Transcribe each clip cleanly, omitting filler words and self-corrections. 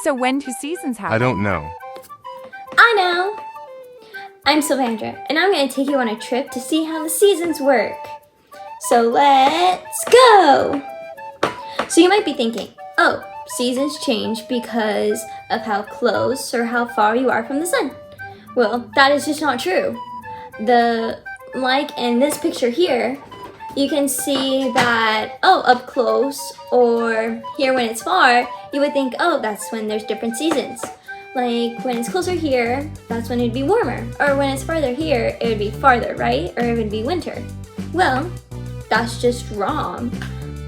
So when do seasons happen? I don't know. I know! I'm Sylvandra, and I'm going to take you on a trip to see how the seasons work. So let's go! So you might be thinking, oh, seasons change because of how close or how far you are from the sun. Well, that is just not true. Like in this picture here, you can see that, oh, up close or here when it's far, you would think, oh, that's when there's different seasons. Like when it's closer here, that's when it'd be warmer. Or when it's farther here, it would be farther, right? Or it would be winter. Well, that's just wrong.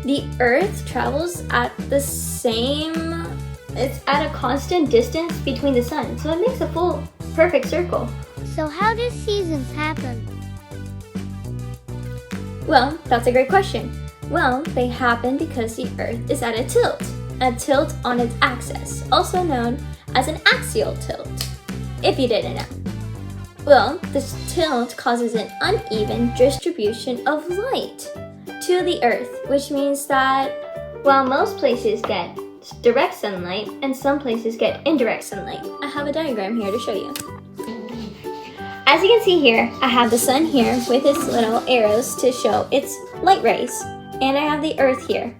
The Earth travels at it's at a constant distance between the sun. So it makes a full, perfect circle. So how do seasons happen? Well, that's a great question. Well, they happen because the Earth is at a tilt on its axis, also known as an axial tilt, if you didn't know. Well, this tilt causes an uneven distribution of light to the Earth, which means that while most places get direct sunlight and some places get indirect sunlight. I have a diagram here to show you. As you can see here, I have the sun here with its little arrows to show its light rays, and I have the Earth here.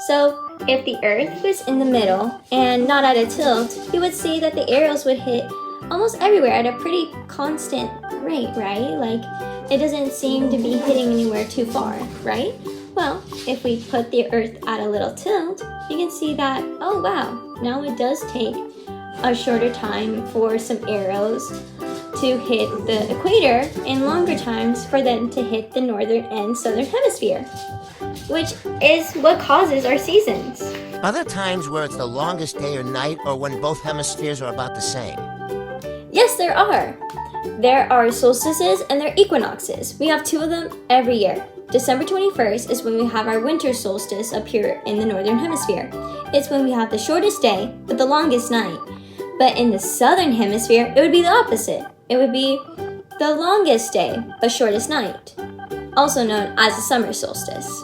So if the Earth was in the middle and not at a tilt, you would see that the arrows would hit almost everywhere at a pretty constant rate, right? Like it doesn't seem to be hitting anywhere too far, right? Well, if we put the Earth at a little tilt, you can see that, oh wow, now it does take a shorter time for some arrows to hit the equator and longer times for them to hit the northern and southern hemisphere, which is what causes our seasons. Are there times where it's the longest day or night, or when both hemispheres are about the same? Yes, there are. There are solstices and there are equinoxes. We have two of them every year. December 21st is when we have our winter solstice up here in the northern hemisphere. It's when we have the shortest day but the longest night. But in the southern hemisphere, it would be the opposite. It would be the longest day but shortest night, also known as the summer solstice.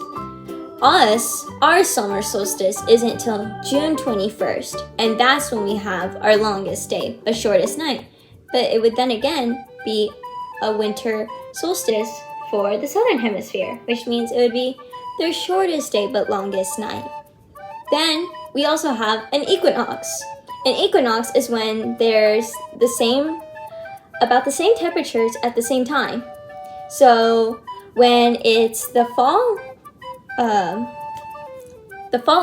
Our summer solstice isn't till June 21st, and that's when we have our longest day but shortest night. But it would then again be a winter solstice for the southern hemisphere, which means it would be their shortest day but longest night. Then we also have an equinox. An equinox is when there's about the same temperatures at the same time. So when it's the fall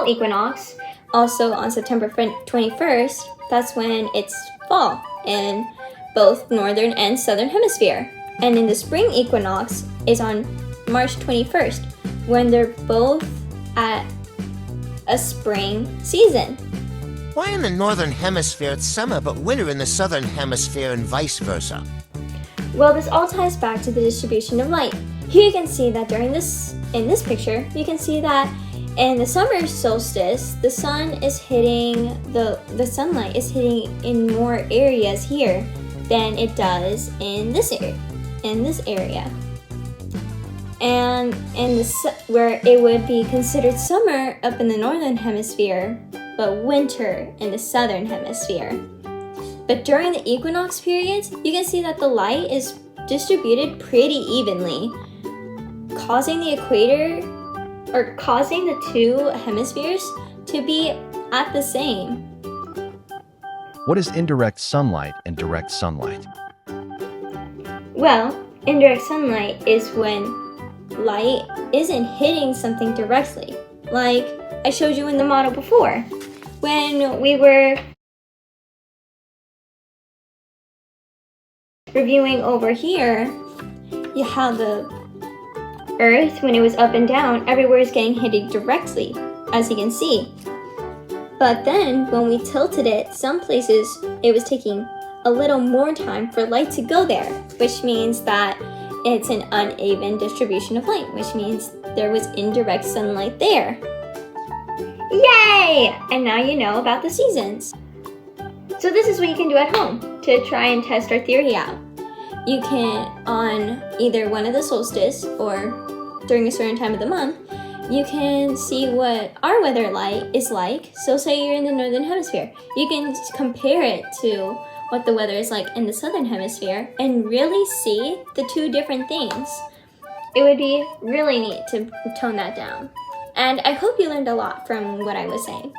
equinox, also on September 21st, that's when it's fall in both northern and southern hemisphere. And in the spring equinox is on March 21st, when they're both at a spring season. Why in the northern hemisphere it's summer but winter in the southern hemisphere and vice versa? Well, this all ties back to the distribution of light. Here you can see that in this picture, you can see that in the summer solstice, the sun is hitting, the sunlight is hitting in more areas here than it does in this area. And where it would be considered summer up in the northern hemisphere, but winter in the southern hemisphere. But during the equinox periods, you can see that the light is distributed pretty evenly, causing the two hemispheres to be at the same. What is indirect sunlight and direct sunlight? Well, indirect sunlight is when light isn't hitting something directly, like I showed you in the model before. When we were reviewing over here, you have the Earth, when it was up and down, everywhere is getting hit directly, as you can see. But then, when we tilted it, some places it was taking a little more time for light to go there, which means that it's an uneven distribution of light, which means there was indirect sunlight there. Yay! And now you know about the seasons. So this is what you can do at home to try and test our theory out. You can, on either one of the solstice or during a certain time of the month, you can see what our weather is like. So say you're in the northern hemisphere, you can compare it to what the weather is like in the southern hemisphere and really see the two different things. It would be really neat to tone that down. And I hope you learned a lot from what I was saying.